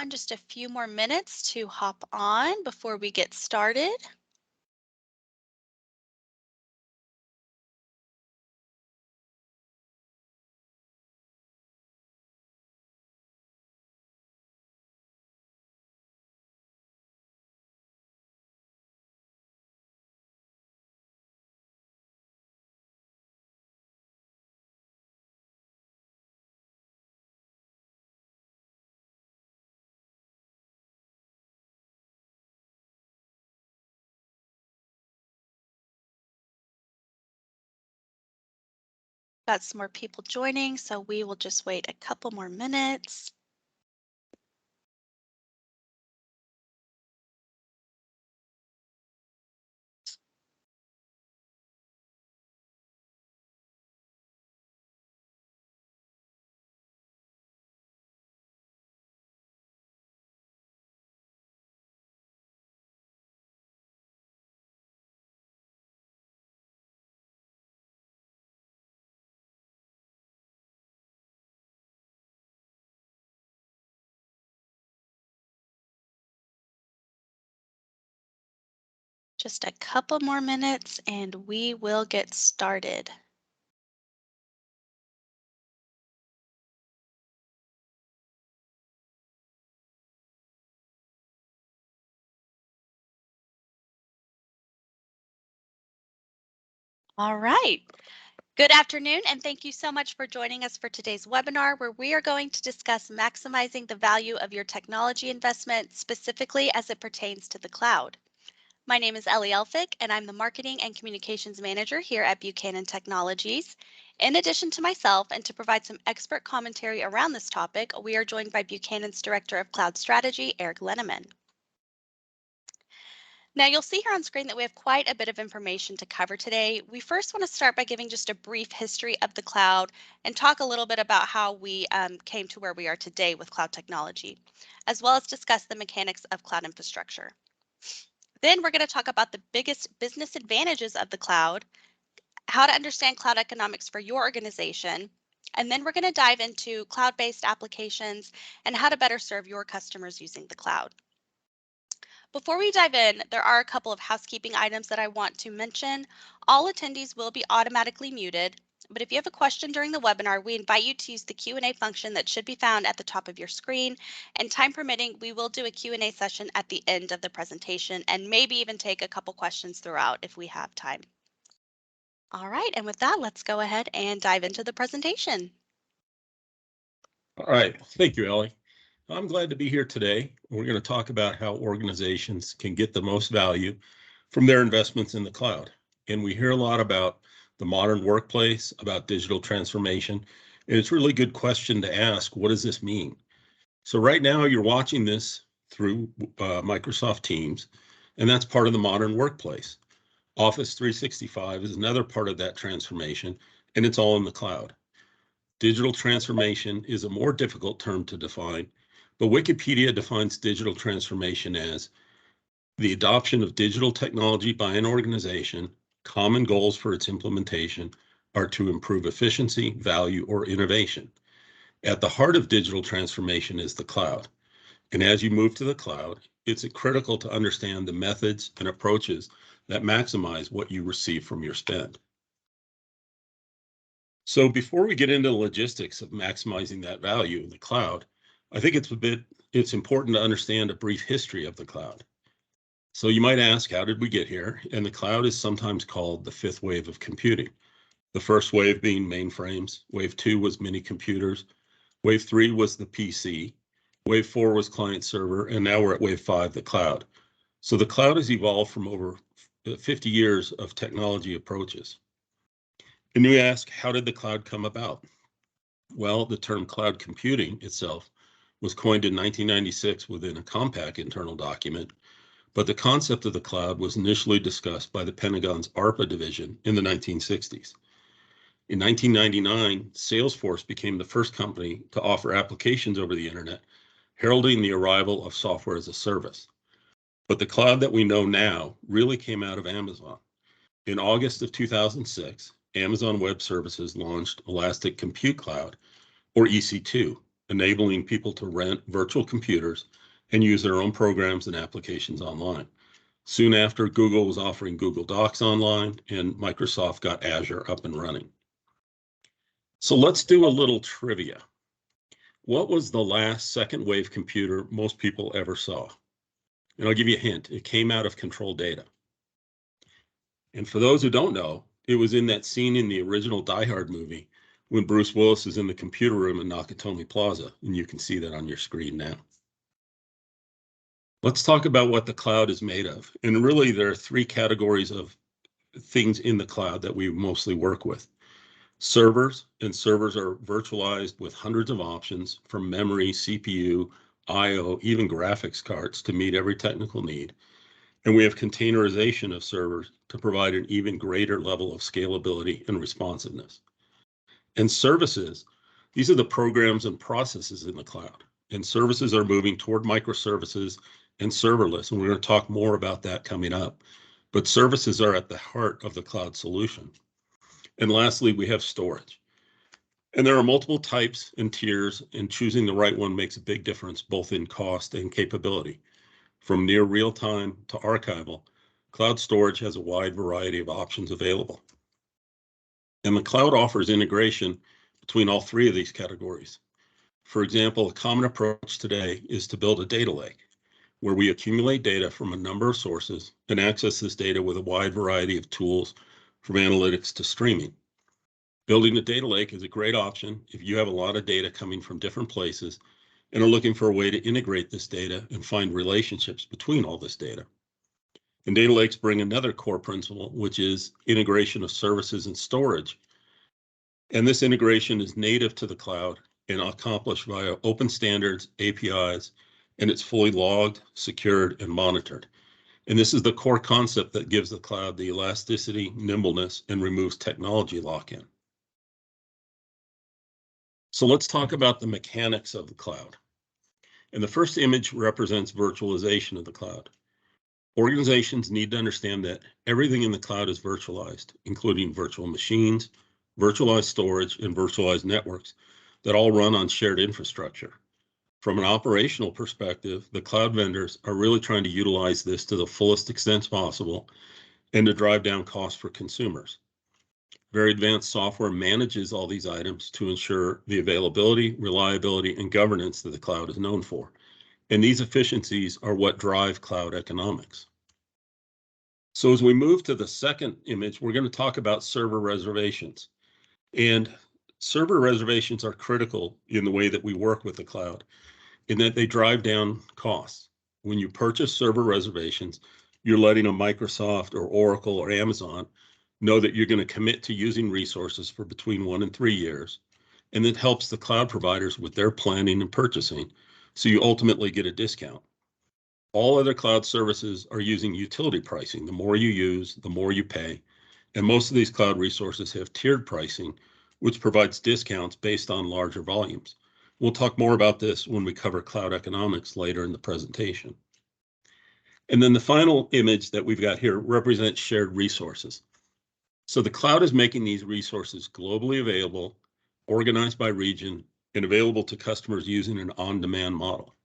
Just a few more minutes to hop on before we get started. Got some more people joining, so we will just wait a couple more minutes. Just a couple more minutes and we will get started. All right. Good afternoon, and thank you so much for joining us for today's webinar, where we are going to discuss maximizing the value of your technology investment, specifically as it pertains to the cloud. My name is Ellie Elphick, and I'm the Marketing and Communications Manager here at Buchanan Technologies. In addition to myself, and to provide some expert commentary around this topic, we are joined by Buchanan's Director of Cloud Strategy, Eric Linneman. Now you'll see here on screen that we have quite a bit of information to cover today. We first want to start by giving just a brief history of the cloud and talk a little bit about how we came to where we are today with cloud technology, as well as discuss the mechanics of cloud infrastructure. Then we're going to talk about the biggest business advantages of the cloud, how to understand cloud economics for your organization, and then we're going to dive into cloud-based applications and how to better serve your customers using the cloud. Before we dive in, there are a couple of housekeeping items that I want to mention. All attendees will be automatically muted, but if you have a question during the webinar, we invite you to use the Q&A function that should be found at the top of your screen. And time permitting, we will do a Q&A session at the end of the presentation and maybe even take a couple questions throughout if we have time. All right, and with that, let's go ahead and dive into the presentation. All right, thank you, Ellie. I'm glad to be here today. We're going to talk about how organizations can get the most value from their investments in the cloud. And we hear a lot about the modern workplace, about digital transformation. And it's a really good question to ask, what does this mean? So right now you're watching this through Microsoft Teams, and that's part of the modern workplace. Office 365 is another part of that transformation, and it's all in the cloud. Digital transformation is a more difficult term to define, but Wikipedia defines digital transformation as the adoption of digital technology by an organization. Common goals for its implementation are to improve efficiency, value, or innovation. At the heart of digital transformation is the cloud. And as you move to the cloud, it's critical to understand the methods and approaches that maximize what you receive from your spend. So before we get into the logistics of maximizing that value in the cloud, I think it's important to understand a brief history of the cloud. So you might ask, how did we get here? And the cloud is sometimes called the fifth wave of computing. The first wave being mainframes. Wave 2 was mini computers. Wave 3 was the PC. Wave 4 was client server. And now we're at wave 5, the cloud. So the cloud has evolved from over 50 years of technology approaches. And you ask, how did the cloud come about? Well, the term cloud computing itself was coined in 1996 within a Compaq internal document, but the concept of the cloud was initially discussed by the Pentagon's ARPA division in the 1960s. In 1999, Salesforce became the first company to offer applications over the internet, heralding the arrival of software as a service. But the cloud that we know now really came out of Amazon. In August of 2006, Amazon Web Services launched Elastic Compute Cloud, or EC2, enabling people to rent virtual computers and use their own programs and applications online. Soon after, Google was offering Google Docs online, and Microsoft got Azure up and running. So let's do a little trivia. What was the last second wave computer most people ever saw? And I'll give you a hint. It came out of Control Data. And for those who don't know, it was in that scene in the original Die Hard movie when Bruce Willis is in the computer room in Nakatomi Plaza, and you can see that on your screen now. Let's talk about what the cloud is made of. And really, there are three categories of things in the cloud that we mostly work with. Servers, and servers are virtualized with hundreds of options from memory, CPU, IO, even graphics cards to meet every technical need. And we have containerization of servers to provide an even greater level of scalability and responsiveness. And services, these are the programs and processes in the cloud. And services are moving toward microservices and serverless. And we're going to talk more about that coming up. But services are at the heart of the cloud solution. And lastly, we have storage. And there are multiple types and tiers, and choosing the right one makes a big difference, both in cost and capability. From near real-time to archival, cloud storage has a wide variety of options available. And the cloud offers integration between all three of these categories. For example, a common approach today is to build a data lake, where we accumulate data from a number of sources and access this data with a wide variety of tools, from analytics to streaming. Building a data lake is a great option if you have a lot of data coming from different places and are looking for a way to integrate this data and find relationships between all this data. And data lakes bring another core principle, which is integration of services and storage. And this integration is native to the cloud and accomplished via open standards, APIs, and it's fully logged, secured, and monitored. And this is the core concept that gives the cloud the elasticity, nimbleness, and removes technology lock-in. So let's talk about the mechanics of the cloud. And the first image represents virtualization of the cloud. Organizations need to understand that everything in the cloud is virtualized, including virtual machines, virtualized storage, and virtualized networks that all run on shared infrastructure. From an operational perspective, the cloud vendors are really trying to utilize this to the fullest extent possible and to drive down costs for consumers. Very advanced software manages all these items to ensure the availability, reliability, and governance that the cloud is known for. And these efficiencies are what drive cloud economics. So as we move to the second image, we're going to talk about server reservations. And server reservations are critical in the way that we work with the cloud, in that they drive down costs. When you purchase server reservations, you're letting a Microsoft or Oracle or Amazon know that you're going to commit to using resources for between 1 and 3 years. And it helps the cloud providers with their planning and purchasing. So you ultimately get a discount. All other cloud services are using utility pricing. The more you use, the more you pay. And most of these cloud resources have tiered pricing, which provides discounts based on larger volumes. We'll talk more about this when we cover cloud economics later in the presentation. And then the final image that we've got here represents shared resources. So the cloud is making these resources globally available, organized by region, and available to customers using an on-demand model.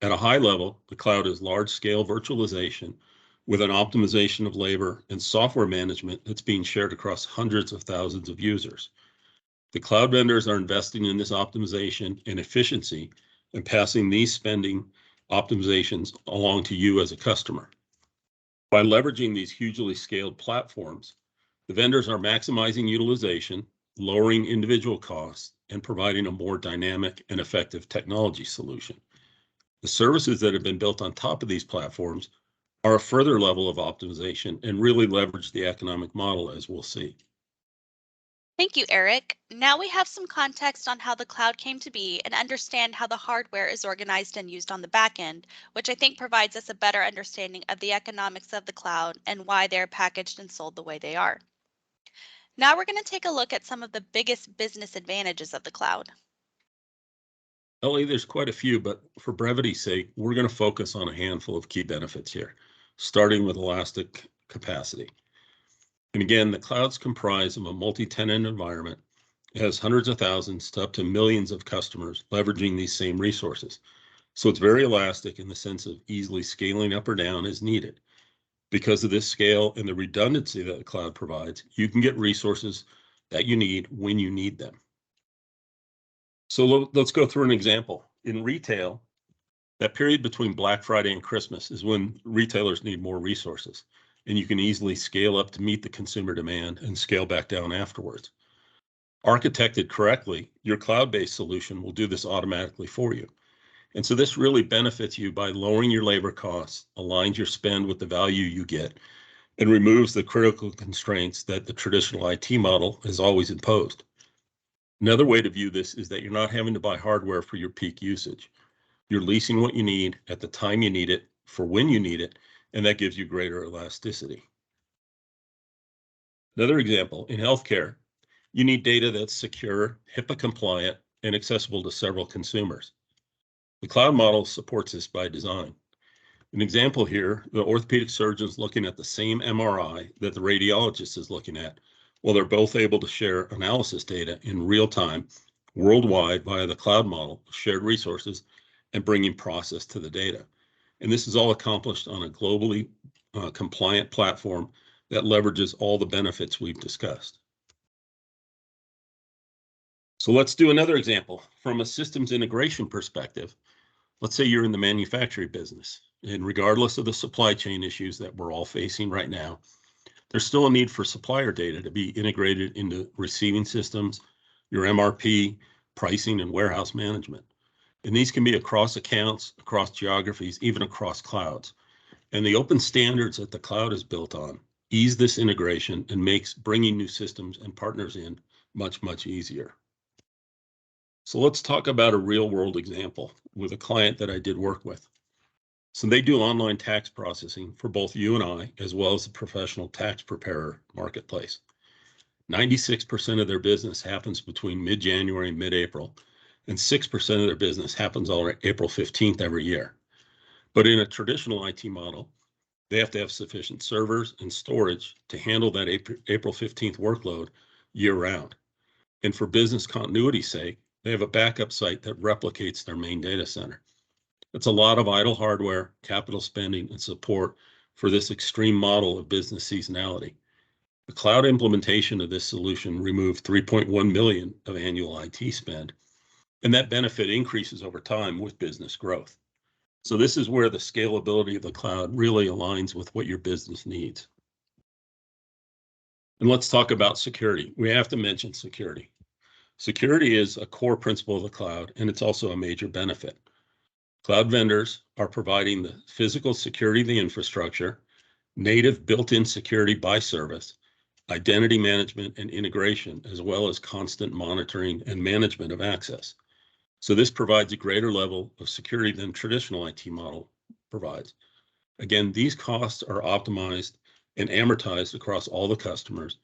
At a high level, the cloud is large-scale virtualization with an optimization of labor and software management that's being shared across hundreds of thousands of users. The cloud vendors are investing in this optimization and efficiency and passing these spending optimizations along to you as a customer. By leveraging these hugely scaled platforms, the vendors are maximizing utilization, lowering individual costs, and providing a more dynamic and effective technology solution. The services that have been built on top of these platforms are a further level of optimization and really leverage the economic model, as we'll see. Thank you, Eric. Now we have some context on how the cloud came to be and understand how the hardware is organized and used on the back end, which I think provides us a better understanding of the economics of the cloud and why they're packaged and sold the way they are. Now we're going to take a look at some of the biggest business advantages of the cloud. Ellie, there's quite a few, but for brevity's sake, we're going to focus on a handful of key benefits here, starting with elastic capacity. And again, the cloud's comprised of a multi-tenant environment It has hundreds of thousands to up to millions of customers leveraging these same resources. So it's very elastic in the sense of easily scaling up or down as needed. Because of this scale and the redundancy that the cloud provides, you can get resources that you need when you need them. So let's go through an example. In retail, that period between Black Friday and Christmas is when retailers need more resources, and you can easily scale up to meet the consumer demand and scale back down afterwards. Architected correctly, your cloud-based solution will do this automatically for you. And so this really benefits you by lowering your labor costs, aligns your spend with the value you get, and removes the critical constraints that the traditional IT model has always imposed. Another way to view this is that you're not having to buy hardware for your peak usage. You're leasing what you need at the time you need it for when you need it, and that gives you greater elasticity. Another example, in healthcare, you need data that's secure, HIPAA compliant, and accessible to several consumers. The cloud model supports this by design. An example here, the orthopedic surgeon's looking at the same MRI that the radiologist is looking at, while they're both able to share analysis data in real time worldwide via the cloud model, shared resources, and bringing process to the data. And this is all accomplished on a globally compliant platform that leverages all the benefits we've discussed. So let's do another example. From a systems integration perspective, let's say you're in the manufacturing business, and regardless of the supply chain issues that we're all facing right now, there's still a need for supplier data to be integrated into receiving systems, your MRP, pricing, and warehouse management. And these can be across accounts, across geographies, even across clouds. And the open standards that the cloud is built on ease this integration and makes bringing new systems and partners in much, much easier. So let's talk about a real world example with a client that I did work with. So they do online tax processing for both you and I, as well as the professional tax preparer marketplace. 96% of their business happens between mid-January and mid-April, and 6% of their business happens on April 15th every year. But in a traditional IT model, they have to have sufficient servers and storage to handle that April 15th workload year round. And for business continuity's sake, they have a backup site that replicates their main data center. It's a lot of idle hardware, capital spending, and support for this extreme model of business seasonality. The cloud implementation of this solution removed 3.1 million of annual IT spend, and that benefit increases over time with business growth. So this is where the scalability of the cloud really aligns with what your business needs. And let's talk about security. We have to mention security. Security is a core principle of the cloud, and it's also a major benefit. Cloud vendors are providing the physical security of the infrastructure, native built-in security by service, identity management and integration, as well as constant monitoring and management of access. So this provides a greater level of security than traditional IT model provides. Again, these costs are optimized and amortized across all the customers,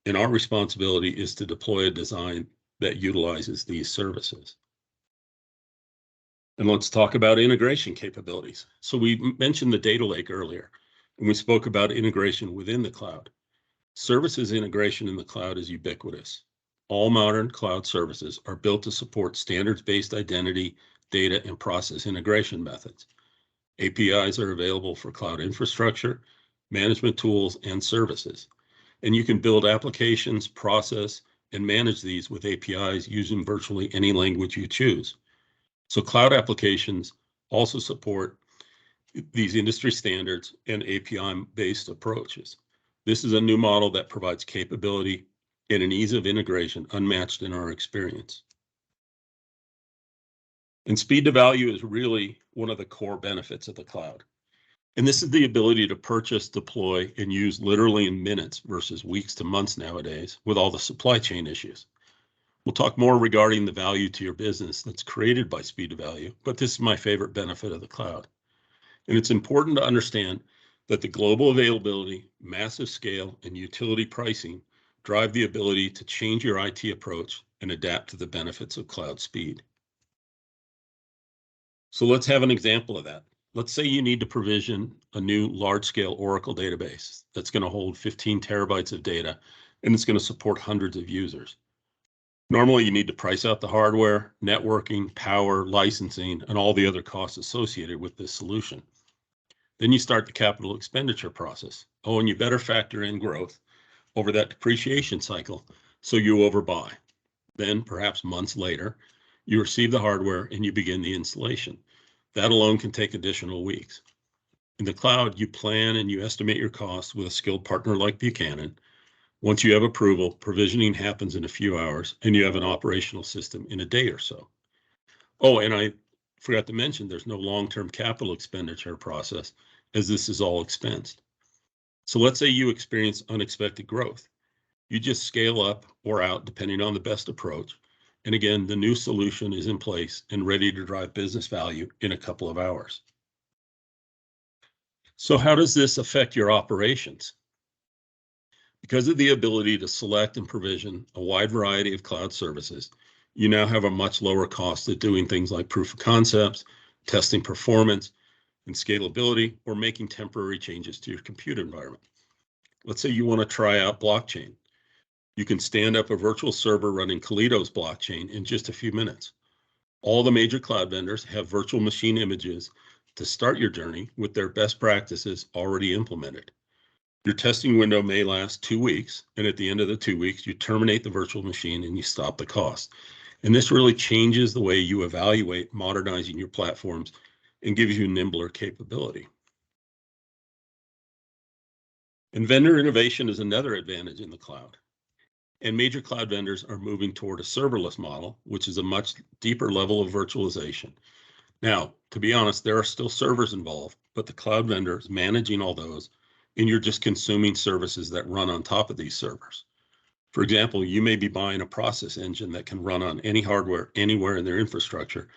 and our responsibility is to deploy a design that utilizes these services. And let's talk about integration capabilities. So we mentioned the data lake earlier, and we spoke about integration within the cloud. Services integration in the cloud is ubiquitous. All modern cloud services are built to support standards-based identity, data, and process integration methods. APIs are available for cloud infrastructure, management tools, and services. And you can build applications, process, and manage these with APIs using virtually any language you choose. So cloud applications also support these industry standards and API-based approaches. This is a new model that provides capability and an ease of integration unmatched in our experience. And speed to value is really one of the core benefits of the cloud. And this is the ability to purchase, deploy, and use literally in minutes versus weeks to months nowadays with all the supply chain issues. We'll talk more regarding the value to your business that's created by speed to value, but this is my favorite benefit of the cloud. And it's important to understand that the global availability, massive scale, and utility pricing drive the ability to change your IT approach and adapt to the benefits of cloud speed. So let's have an example of that. Let's say you need to provision a new large-scale Oracle database that's going to hold 15 terabytes of data, and it's going to support hundreds of users. Normally, you need to price out the hardware, networking, power, licensing, and all the other costs associated with this solution. Then you start the capital expenditure process. Oh, and you better factor in growth over that depreciation cycle so you overbuy. Then, perhaps months later, you receive the hardware and you begin the installation. That alone can take additional weeks. In the cloud, you plan and you estimate your costs with a skilled partner like Buchanan. Once you have approval, provisioning happens in a few hours and you have an operational system in a day or so. Oh, and I forgot to mention there's no long-term capital expenditure process as this is all expensed. So let's say you experience unexpected growth. You just scale up or out depending on the best approach. And again, the new solution is in place and ready to drive business value in a couple of hours. So how does this affect your operations? Because of the ability to select and provision a wide variety of cloud services, you now have a much lower cost of doing things like proof of concepts, testing performance and scalability, or making temporary changes to your compute environment. Let's say you want to try out blockchain. You can stand up a virtual server running Kalito's blockchain in just a few minutes. All the major cloud vendors have virtual machine images to start your journey with their best practices already implemented. Your testing window may last 2 weeks, and at the end of the 2 weeks, you terminate the virtual machine and you stop the cost. And this really changes the way you evaluate modernizing your platforms and gives you nimbler capability. And vendor innovation is another advantage in the cloud. And major cloud vendors are moving toward a serverless model, which is a much deeper level of virtualization. Now, to be honest, there are still servers involved, but the cloud vendor is managing all those, and you're just consuming services that run on top of these servers. For example, you may be buying a process engine that can run on any hardware anywhere in their infrastructure,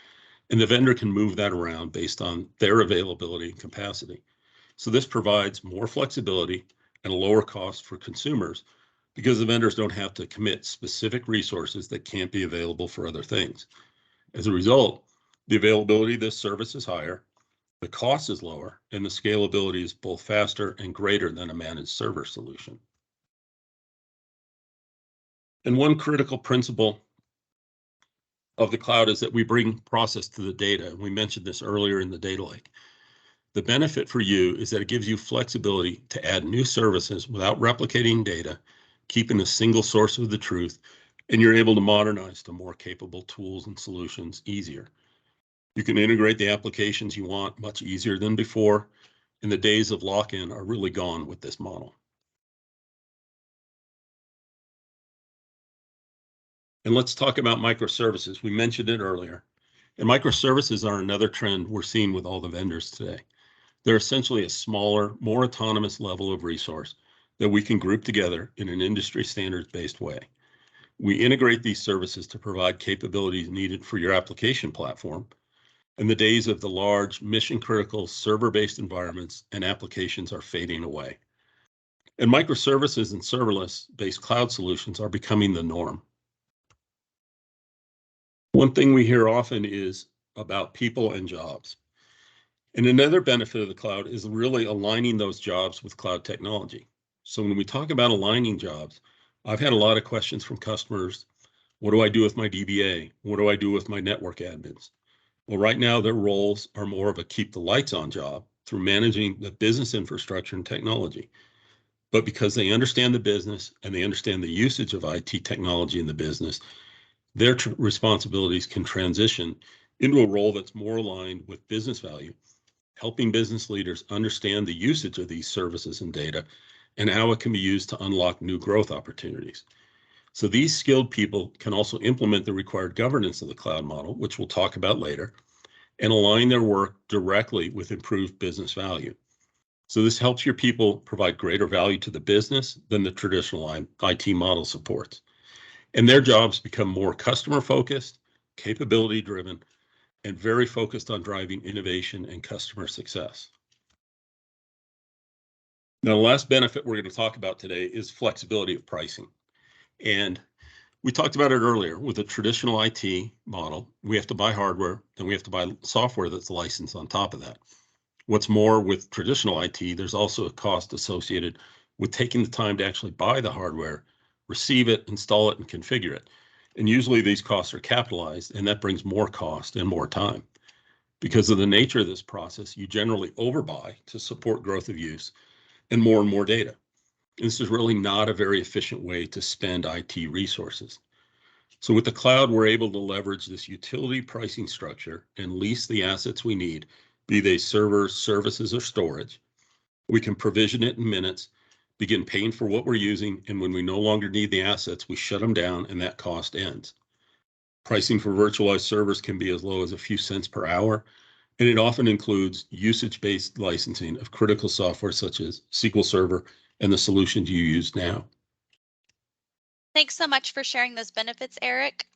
and the vendor can move that around based on their availability and capacity. So this provides more flexibility and a lower cost for consumers because the vendors don't have to commit specific resources that can't be available for other things. As a result, the availability of this service is higher, the cost is lower, and the scalability is both faster and greater than a managed server solution. And one critical principle of the cloud is that we bring process to the data. And we mentioned this earlier in the data lake. The benefit for you is that it gives you flexibility to add new services without replicating data, keeping a single source of the truth, and you're able to modernize to more capable tools and solutions easier. You can integrate the applications you want much easier than before, and the days of lock-in are really gone with this model. And let's talk about microservices. We mentioned it earlier. And microservices are another trend we're seeing with all the vendors today. They're essentially a smaller, more autonomous level of resource that we can group together in an industry standards-based way. We integrate these services to provide capabilities needed for your application platform, and the days of the large mission-critical server-based environments and applications are fading away. And microservices and serverless-based cloud solutions are becoming the norm. One thing we hear often is about people and jobs. And another benefit of the cloud is really aligning those jobs with cloud technology. So when we talk about aligning jobs, I've had a lot of questions from customers. What do I do with my DBA? What do I do with my network admins? Well, right now their roles are more of a keep the lights on job through managing the business infrastructure and technology. But because they understand the business and they understand the usage of IT technology in the business, their responsibilities can transition into a role that's more aligned with business value, helping business leaders understand the usage of these services and data and how it can be used to unlock new growth opportunities. So these skilled people can also implement the required governance of the cloud model, which we'll talk about later, and align their work directly with improved business value. So this helps your people provide greater value to the business than the traditional IT model supports. And their jobs become more customer focused, capability driven, and very focused on driving innovation and customer success. Now, the last benefit we're going to talk about today is flexibility of pricing. And we talked about it earlier. With a traditional IT model, we have to buy hardware and we have to buy software that's licensed on top of that. What's more, with traditional IT, there's also a cost associated with taking the time to actually buy the hardware, receive it, install it, and configure it. And usually these costs are capitalized, and that brings more cost and more time. Because of the nature of this process, you generally overbuy to support growth of use and more data. And this is really not a very efficient way to spend IT resources. So with the cloud, we're able to leverage this utility pricing structure and lease the assets we need, be they servers, services, or storage. We can provision it in minutes, begin paying for what we're using, and when we no longer need the assets, we shut them down and that cost ends. Pricing for virtualized servers can be as low as a few cents per hour, and it often includes usage-based licensing of critical software such as SQL Server and the solutions you use now. Thanks so much for sharing those benefits, Eric.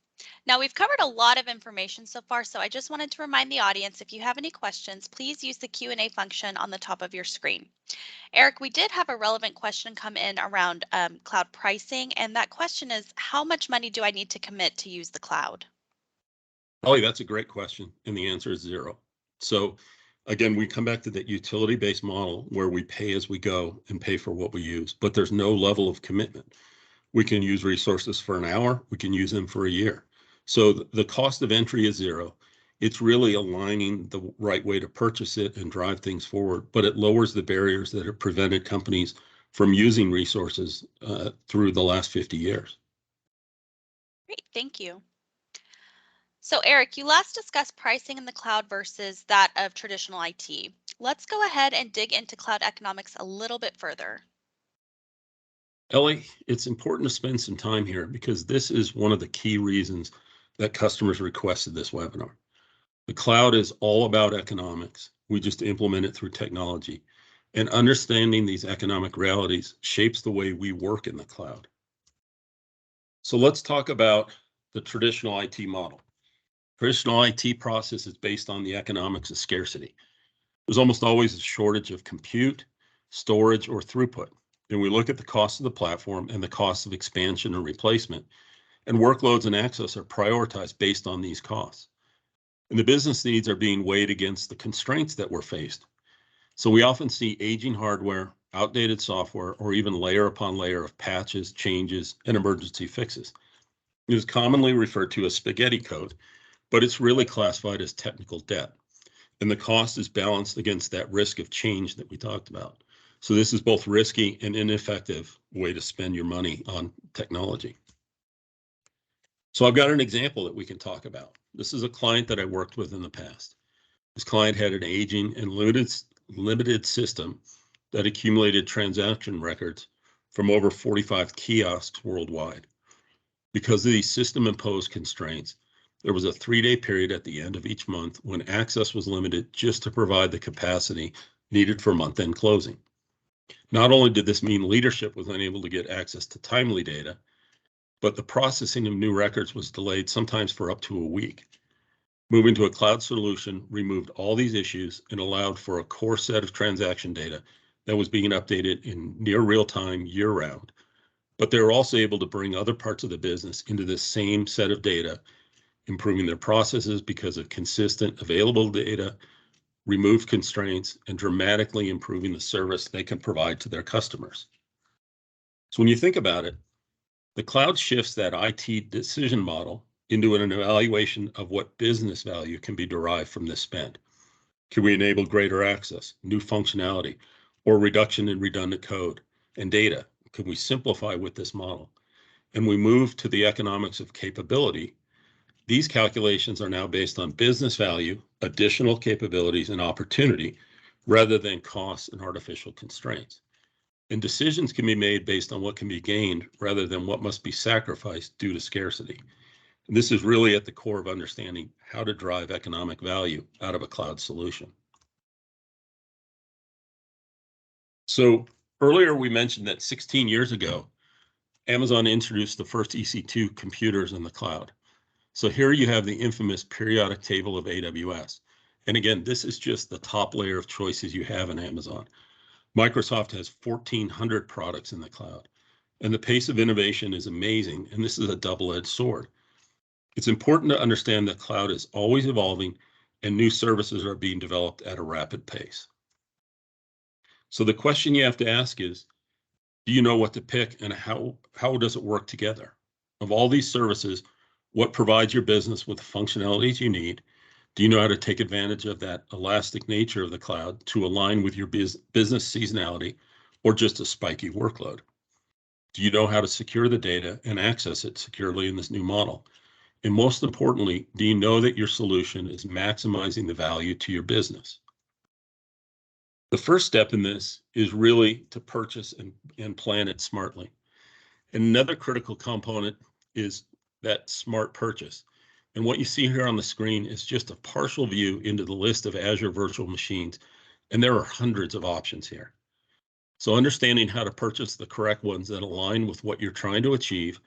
Now, we've covered a lot of information so far, so I just wanted to remind the audience, if you have any questions, please use the Q&A function on the top of your screen. Eric, we did have a relevant question come in around cloud pricing, and that question is, how much money do I need to commit to use the cloud? Ollie, that's a great question, and the answer is zero. So again, we come back to that utility-based model where we pay as we go and pay for what we use, but there's no level of commitment. We can use resources for an hour, we can use them for a year. So the cost of entry is zero. It's really aligning the right way to purchase it and drive things forward, but it lowers the barriers that have prevented companies from using resources through the last 50 years. Great, thank you. So Eric, you last discussed pricing in the cloud versus that of traditional IT. Let's go ahead and dig into cloud economics a little bit further. Ellie, it's important to spend some time here because this is one of the key reasons that customers requested this webinar. The cloud is all about economics. We just implement it through technology. And understanding these economic realities shapes the way we work in the cloud. So let's talk about the traditional IT model. Traditional IT process is based on the economics of scarcity. There's almost always a shortage of compute, storage, or throughput. And we look at the cost of the platform and the cost of expansion or replacement, and workloads and access are prioritized based on these costs. And the business needs are being weighed against the constraints that we're faced. So we often see aging hardware, outdated software, or even layer upon layer of patches, changes, and emergency fixes. It is commonly referred to as spaghetti code, but it's really classified as technical debt. And the cost is balanced against that risk of change that we talked about. So this is both risky and ineffective way to spend your money on technology. So I've got an example that we can talk about. This is a client that I worked with in the past. This client had an aging and limited system that accumulated transaction records from over 45 kiosks worldwide. Because of these system-imposed constraints, there was a 3-day period at the end of each month when access was limited just to provide the capacity needed for month-end closing. Not only did this mean leadership was unable to get access to timely data, but the processing of new records was delayed sometimes for up to a week. Moving to a cloud solution removed all these issues and allowed for a core set of transaction data that was being updated in near real time year round. But they were also able to bring other parts of the business into the same set of data, improving their processes because of consistent available data, removed constraints, and dramatically improving the service they can provide to their customers. So when you think about it, the cloud shifts that IT decision model into an evaluation of what business value can be derived from this spend. Can we enable greater access, new functionality, or reduction in redundant code and data? Can we simplify with this model? And we move to the economics of capability. These calculations are now based on business value, additional capabilities, and opportunity, rather than costs and artificial constraints. And decisions can be made based on what can be gained rather than what must be sacrificed due to scarcity. And this is really at the core of understanding how to drive economic value out of a cloud solution. So earlier we mentioned that 16 years ago, Amazon introduced the first EC2 computers in the cloud. So here you have the infamous periodic table of AWS. And again, this is just the top layer of choices you have in Amazon. Microsoft has 1,400 products in the cloud, and the pace of innovation is amazing, and this is a double-edged sword. It's important to understand that cloud is always evolving, and new services are being developed at a rapid pace. So the question you have to ask is, do you know what to pick, and how does it work together? Of all these services, What provides your business with the functionalities you need? Do you know how to take advantage of that elastic nature of the cloud to align with your business seasonality or just a spiky workload? Do you know how to secure the data and access it securely in this new model? And most importantly, do you know that your solution is maximizing the value to your business? The first step in this is really to purchase and plan it smartly. And another critical component is that smart purchase. And what you see here on the screen is just a partial view into the list of Azure virtual machines. And there are hundreds of options here. So understanding how to purchase the correct ones that align with what you're trying to achieve,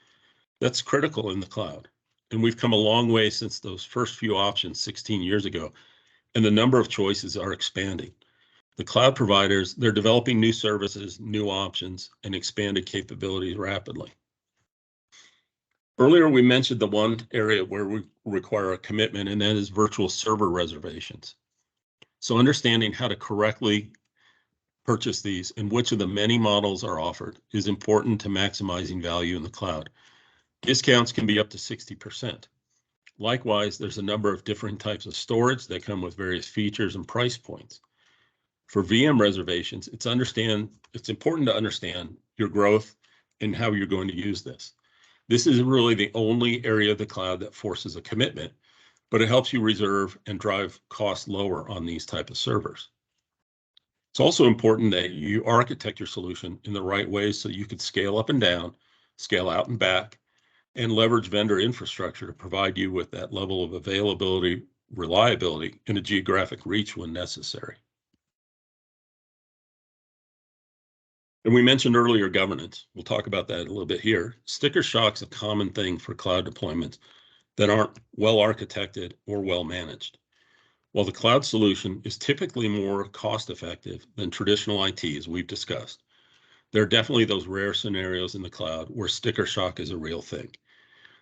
that's critical in the cloud. And we've come a long way since those first few options 16 years ago, and the number of choices are expanding. The cloud providers, they're developing new services, new options, and expanded capabilities rapidly. Earlier, we mentioned the one area where we require a commitment, and that is virtual server reservations. So understanding how to correctly purchase these and which of the many models are offered is important to maximizing value in the cloud. Discounts can be up to 60%. Likewise, there's a number of different types of storage that come with various features and price points. For VM reservations, it's important to understand your growth and how you're going to use this. This is really the only area of the cloud that forces a commitment, but it helps you reserve and drive costs lower on these type of servers. It's also important that you architect your solution in the right way so you can scale up and down, scale out and back, and leverage vendor infrastructure to provide you with that level of availability, reliability, and a geographic reach when necessary. And we mentioned earlier governance. We'll talk about that a little bit here. Sticker shock's a common thing for cloud deployments that aren't well architected or well managed. While the cloud solution is typically more cost effective than traditional IT, as we've discussed, there are definitely those rare scenarios in the cloud where sticker shock is a real thing.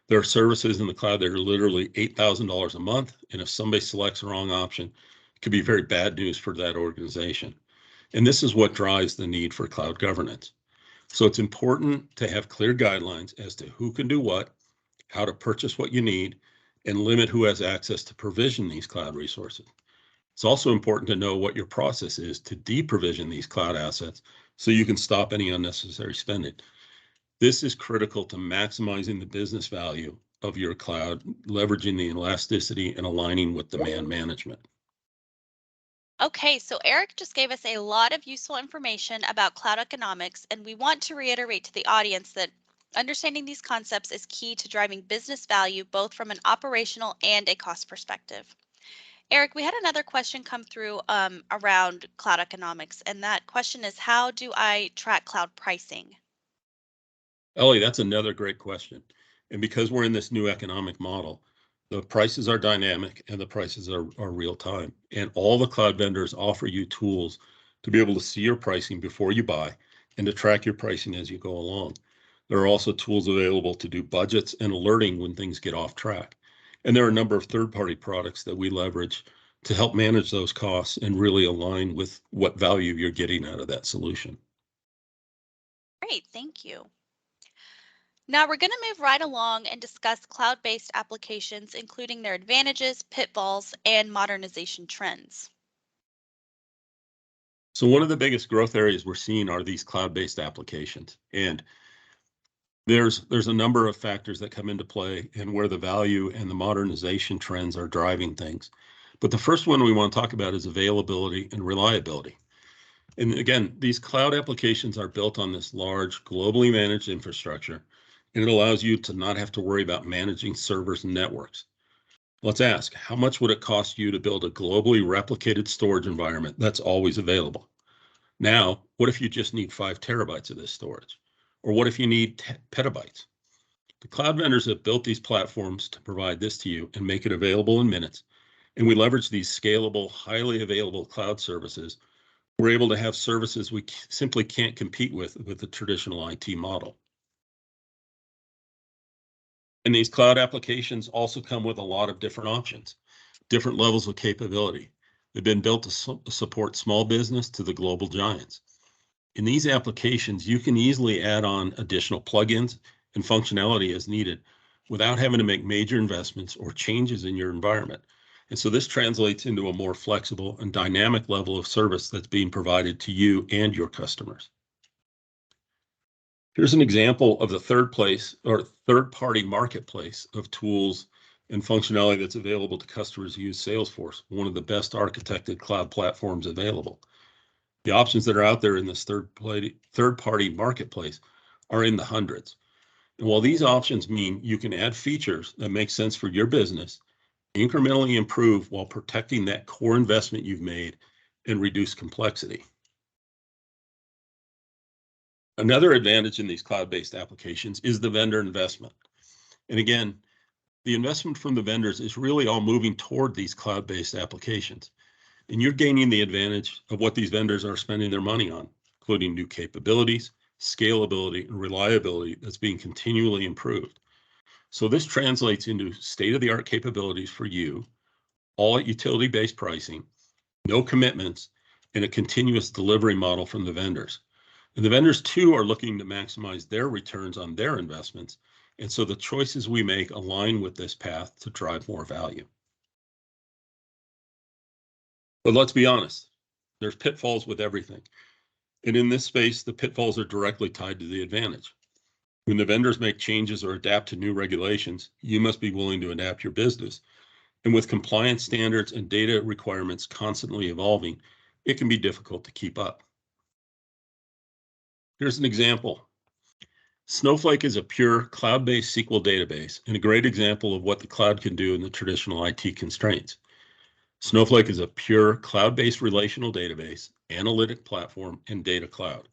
There are services in the cloud that are literally $8,000 a month, and if somebody selects the wrong option, it could be very bad news for that organization. And this is what drives the need for cloud governance. So it's important to have clear guidelines as to who can do what, how to purchase what you need, and limit who has access to provision these cloud resources. It's also important to know what your process is to deprovision these cloud assets so you can stop any unnecessary spending. This is critical to maximizing the business value of your cloud, leveraging the elasticity and aligning with demand management. Okay, so Eric just gave us a lot of useful information about cloud economics, and we want to reiterate to the audience that understanding these concepts is key to driving business value both from an operational and a cost perspective. Eric, we had another question come through around cloud economics, and that question is, how do I track cloud pricing? Ellie, that's another great question. And because we're in this new economic model, the prices are dynamic and the prices are real time. And all the cloud vendors offer you tools to be able to see your pricing before you buy and to track your pricing as you go along. There are also tools available to do budgets and alerting when things get off track. And there are a number of third-party products that we leverage to help manage those costs and really align with what value you're getting out of that solution. Great, thank you. Now we're going to move right along and discuss cloud-based applications, including their advantages, pitfalls, and modernization trends. So one of the biggest growth areas we're seeing are these cloud-based applications. And there's a number of factors that come into play and where the value and the modernization trends are driving things. But the first one we want to talk about is availability and reliability. And again, these cloud applications are built on this large, globally managed infrastructure, and it allows you to not have to worry about managing servers and networks. Let's ask, how much would it cost you to build a globally replicated storage environment that's always available? Now, what if you just need 5 terabytes of this storage? Or what if you need petabytes? The cloud vendors have built these platforms to provide this to you and make it available in minutes. And we leverage these scalable, highly available cloud services. We're able to have services we simply can't compete with the traditional IT model. And these cloud applications also come with a lot of different options, different levels of capability. They've been built to support small business to the global giants. In these applications, you can easily add on additional plugins and functionality as needed, without having to make major investments or changes in your environment. And so this translates into a more flexible and dynamic level of service that's being provided to you and your customers. Here's an example of the third-party marketplace of tools and functionality that's available to customers who use Salesforce, one of the best architected cloud platforms available. The options that are out there in this third-party marketplace are in the hundreds. And while these options mean you can add features that make sense for your business, incrementally improve while protecting that core investment you've made and reduce complexity. Another advantage in these cloud-based applications is the vendor investment. And again, the investment from the vendors is really all moving toward these cloud-based applications. And you're gaining the advantage of what these vendors are spending their money on, including new capabilities, scalability, and reliability that's being continually improved. So this translates into state-of-the-art capabilities for you, all at utility-based pricing, no commitments, and a continuous delivery model from the vendors. And the vendors too are looking to maximize their returns on their investments. And so the choices we make align with this path to drive more value. But let's be honest, there's pitfalls with everything. And in this space, the pitfalls are directly tied to the advantage. When the vendors make changes or adapt to new regulations, you must be willing to adapt your business. And with compliance standards and data requirements constantly evolving, it can be difficult to keep up. Here's an example. Snowflake is a pure cloud-based SQL database and a great example of what the cloud can do in the traditional IT constraints. Snowflake is a pure cloud-based relational database, analytic platform, and data cloud.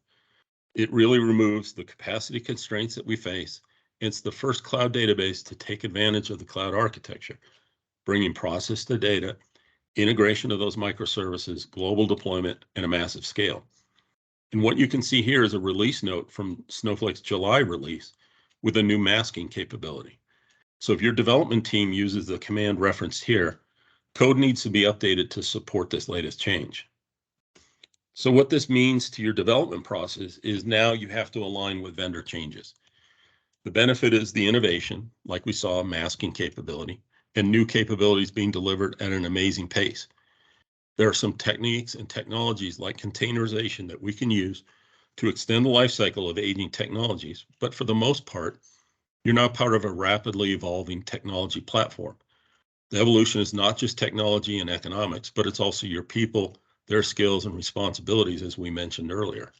It really removes the capacity constraints that we face. It's the first cloud database to take advantage of the cloud architecture, bringing process to data, integration of those microservices, global deployment, and a massive scale. And what you can see here is a release note from Snowflake's July release with a new masking capability. So if your development team uses the command referenced here, code needs to be updated to support this latest change. So what this means to your development process is now you have to align with vendor changes. The benefit is the innovation, like we saw, masking capability, and new capabilities being delivered at an amazing pace. There are some techniques and technologies like containerization that we can use to extend the life cycle of aging technologies, but for the most part, you're not part of a rapidly evolving technology platform. The evolution is not just technology and economics, but it's also your people, their skills and responsibilities, as we mentioned earlier.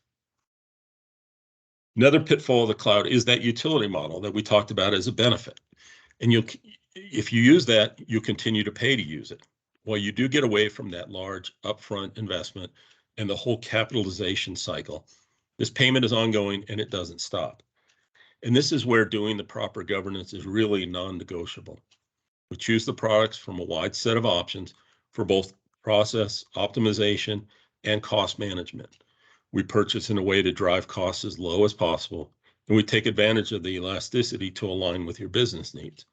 Another pitfall of the cloud is that utility model that we talked about as a benefit. And if you use that, you'll continue to pay to use it. While you do get away from that large upfront investment and the whole capitalization cycle, this payment is ongoing and it doesn't stop. And this is where doing the proper governance is really non-negotiable. We choose the products from a wide set of options for both process optimization and cost management. We purchase in a way to drive costs as low as possible, and we take advantage of the elasticity to align with your business needs.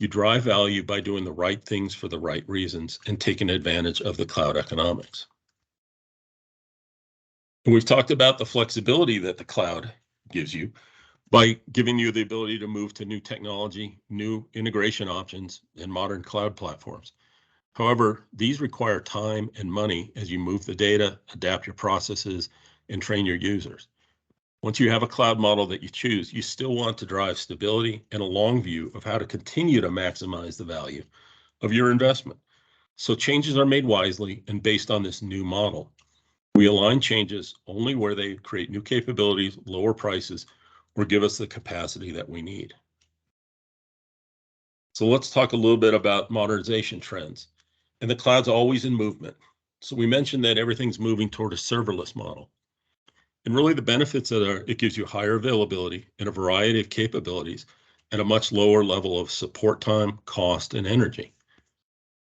You drive value by doing the right things for the right reasons and taking advantage of the cloud economics. And we've talked about the flexibility that the cloud gives you by giving you the ability to move to new technology, new integration options, and modern cloud platforms. However, these require time and money as you move the data, adapt your processes, and train your users. Once you have a cloud model that you choose, you still want to drive stability and a long view of how to continue to maximize the value of your investment. So changes are made wisely and based on this new model. We align changes only where they create new capabilities, lower prices, or give us the capacity that we need. So let's talk a little bit about modernization trends. And the cloud's always in movement. So we mentioned that everything's moving toward a serverless model. And really the benefits are it gives you higher availability and a variety of capabilities at a much lower level of support time, cost, and energy.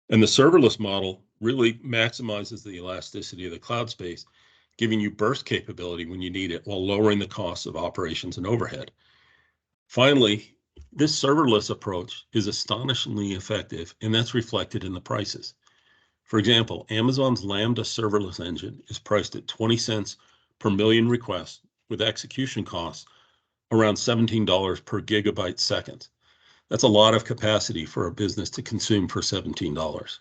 And the serverless model really maximizes the elasticity of the cloud space, giving you burst capability when you need it while lowering the costs of operations and overhead. Finally, this serverless approach is astonishingly effective, and that's reflected in the prices. For example, Amazon's Lambda serverless engine is priced at 20 cents per million requests with execution costs around $17 per gigabyte second. That's a lot of capacity for a business to consume for $17.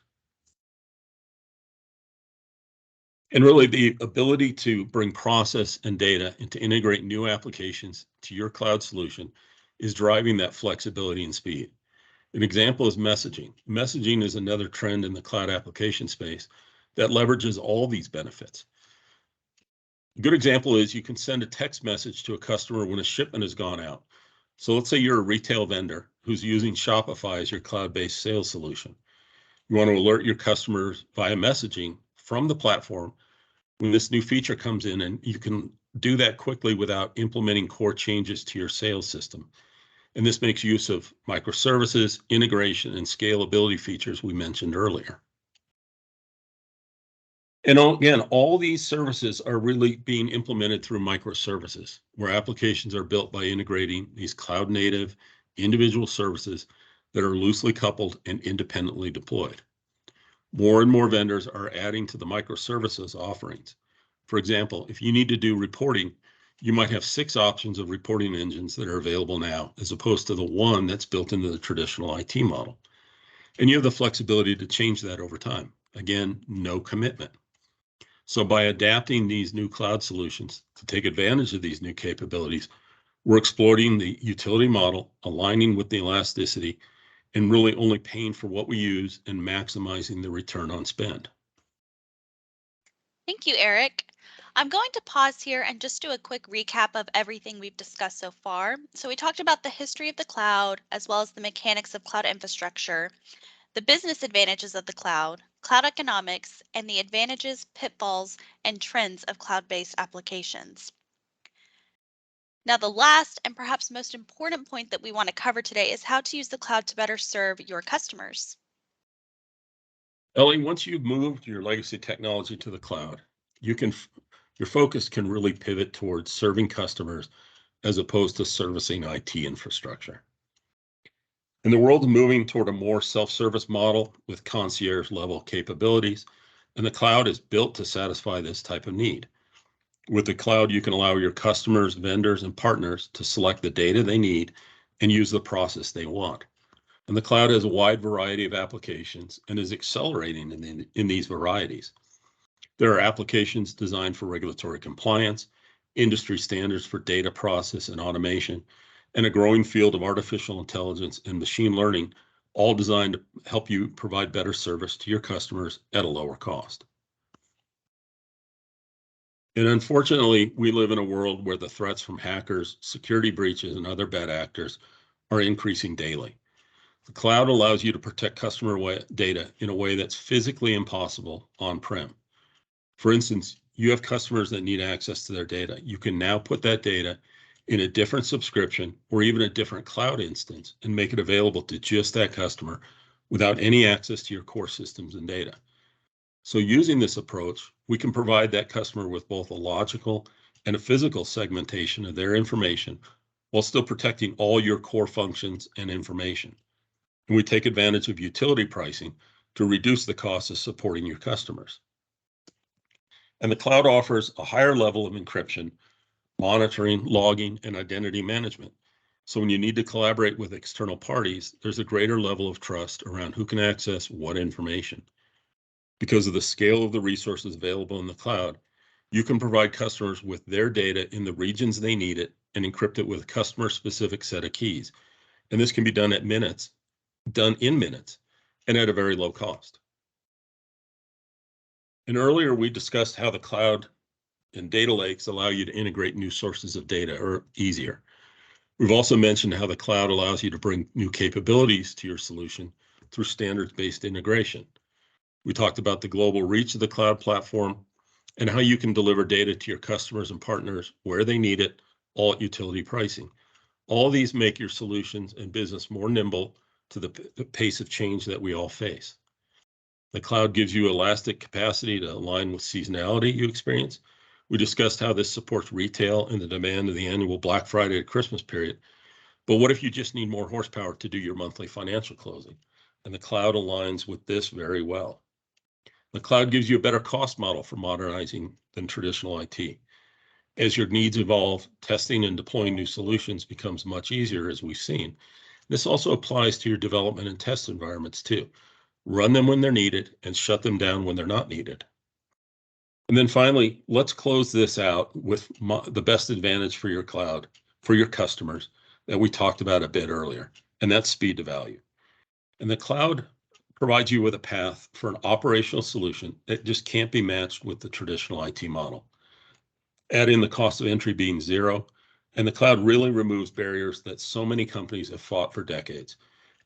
And really, the ability to bring process and data and to integrate new applications to your cloud solution is driving that flexibility and speed. An example is messaging. Messaging is another trend in the cloud application space that leverages all these benefits. A good example is you can send a text message to a customer when a shipment has gone out. So let's say you're a retail vendor who's using Shopify as your cloud-based sales solution. You want to alert your customers via messaging from the platform when this new feature comes in, and you can do that quickly without implementing core changes to your sales system. And this makes use of microservices, integration, and scalability features we mentioned earlier. And again, all these services are really being implemented through microservices, where applications are built by integrating these cloud native individual services that are loosely coupled and independently deployed. More and more vendors are adding to the microservices offerings. For example, if you need to do reporting, you might have 6 options of reporting engines that are available now, as opposed to the one that's built into the traditional IT model. And you have the flexibility to change that over time. Again, no commitment. So by adapting these new cloud solutions to take advantage of these new capabilities, we're exploiting the utility model, aligning with the elasticity, and really only paying for what we use and maximizing the return on spend. Thank you, Eric. I'm going to pause here and just do a quick recap of everything we've discussed so far. So we talked about the history of the cloud, as well as the mechanics of cloud infrastructure, the business advantages of the cloud economics, and the advantages, pitfalls, and trends of cloud-based applications. Now, the last and perhaps most important point that we want to cover today is how to use the cloud to better serve your customers. Ellie, once you've moved your legacy technology to the cloud, your focus can really pivot towards serving customers as opposed to servicing IT infrastructure. And the world is moving toward a more self-service model with concierge level capabilities, and the cloud is built to satisfy this type of need. With the cloud, you can allow your customers, vendors, and partners to select the data they need and use the process they want. And the cloud has a wide variety of applications and is accelerating in these varieties. There are applications designed for regulatory compliance, industry standards for data process and automation, and a growing field of artificial intelligence and machine learning, all designed to help you provide better service to your customers at a lower cost. And unfortunately, we live in a world where the threats from hackers, security breaches, and other bad actors are increasing daily. The cloud allows you to protect customer data in a way that's physically impossible on-prem. For instance, you have customers that need access to their data. You can now put that data in a different subscription or even a different cloud instance and make it available to just that customer without any access to your core systems and data. So using this approach, we can provide that customer with both a logical and a physical segmentation of their information while still protecting all your core functions and information. And we take advantage of utility pricing to reduce the cost of supporting your customers. And the cloud offers a higher level of encryption, monitoring, logging, and identity management. So when you need to collaborate with external parties, there's a greater level of trust around who can access what information. Because of the scale of the resources available in the cloud, you can provide customers with their data in the regions they need it and encrypt it with a customer-specific set of keys. And this can be done in minutes, and at a very low cost. And earlier we discussed how the cloud and data lakes allow you to integrate new sources of data or easier. We've also mentioned how the cloud allows you to bring new capabilities to your solution through standards-based integration. We talked about the global reach of the cloud platform and how you can deliver data to your customers and partners where they need it, all at utility pricing. All these make your solutions and business more nimble to the pace of change that we all face. The cloud gives you elastic capacity to align with seasonality you experience. We discussed how this supports retail and the demand of the annual Black Friday to Christmas period. But what if you just need more horsepower to do your monthly financial closing? And the cloud aligns with this very well. The cloud gives you a better cost model for modernizing than traditional IT. As your needs evolve, testing and deploying new solutions becomes much easier, as we've seen. This also applies to your development and test environments too. Run them when they're needed and shut them down when they're not needed. And then finally, let's close this out with the best advantage for your cloud, for your customers that we talked about a bit earlier, and that's speed to value. And the cloud provides you with a path for an operational solution that just can't be matched with the traditional IT model. Add in the cost of entry being zero, and the cloud really removes barriers that so many companies have fought for decades.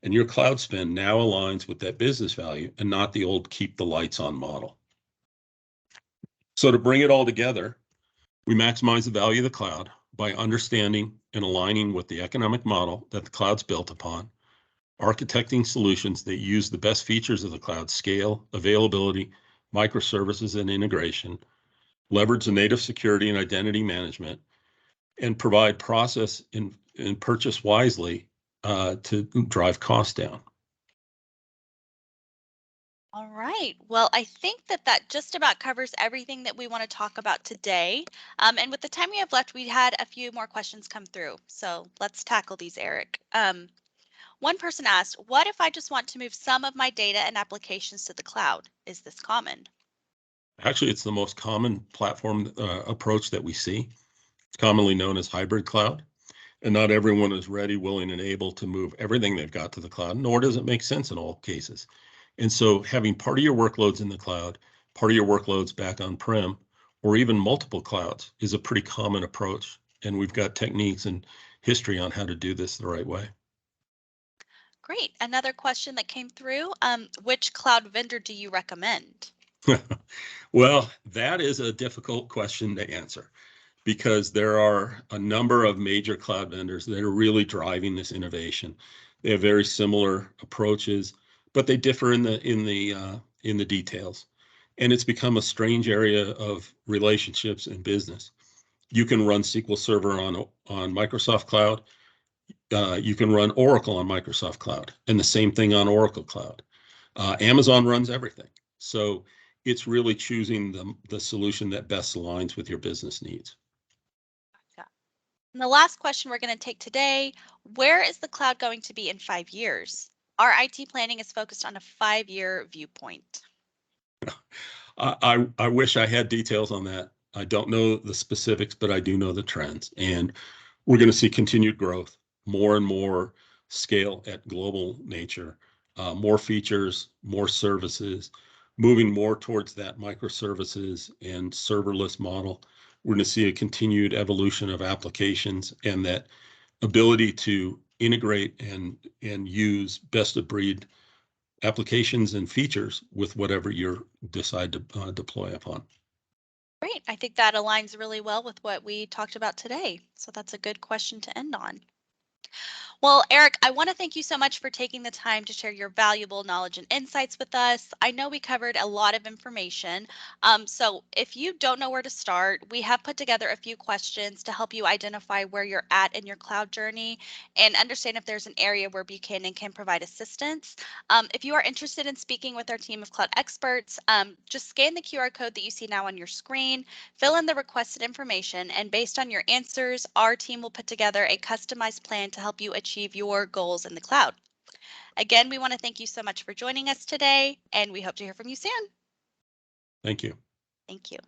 And your cloud spend now aligns with that business value and not the old keep the lights on model. So to bring it all together, we maximize the value of the cloud by understanding and aligning with the economic model that the cloud's built upon, architecting solutions that use the best features of the cloud: scale, availability, microservices, and integration, leverage the native security and identity management, and provide process and purchase wisely to drive costs down. All right. Well, I think that just about covers everything that we want to talk about today. And with the time we have left, we had a few more questions come through. So let's tackle these, Eric. One person asked, what if I just want to move some of my data and applications to the cloud? Is this common? Actually, it's the most common platform approach that we see. It's commonly known as hybrid cloud. And not everyone is ready, willing, and able to move everything they've got to the cloud, nor does it make sense in all cases. And so having part of your workloads in the cloud, part of your workloads back on-prem, or even multiple clouds is a pretty common approach. And we've got techniques and history on how to do this the right way. Great. Another question that came through, which cloud vendor do you recommend? Well, that is a difficult question to answer, because there are a number of major cloud vendors that are really driving this innovation. They have very similar approaches, but they differ in the details. And it's become a strange area of relationships in business. You can run SQL Server on Microsoft Cloud. You can run Oracle on Microsoft Cloud, and the same thing on Oracle Cloud. Amazon runs everything. So it's really choosing the solution that best aligns with your business needs. Gotcha. And the last question we're going to take today, where is the cloud going to be in 5 years? Our IT planning is focused on a 5-year viewpoint. I wish I had details on that. I don't know the specifics, but I do know the trends. And we're going to see continued growth, more and more scale at global nature, more features, more services, moving more towards that microservices and serverless model. We're going to see a continued evolution of applications and that ability to integrate and use best of breed applications and features with whatever you decide to deploy upon. Great. I think that aligns really well with what we talked about today. So that's a good question to end on. Well, Eric, I want to thank you so much for taking the time to share your valuable knowledge and insights with us. I know we covered a lot of information. So if you don't know where to start, we have put together a few questions to help you identify where you're at in your cloud journey and understand if there's an area where Buchanan can provide assistance. If you are interested in speaking with our team of cloud experts, just scan the QR code that you see now on your screen, fill in the requested information, and based on your answers, our team will put together a customized plan to help you achieve your goals in the cloud. Again, we want to thank you so much for joining us today, and we hope to hear from you soon. Thank you. Thank you.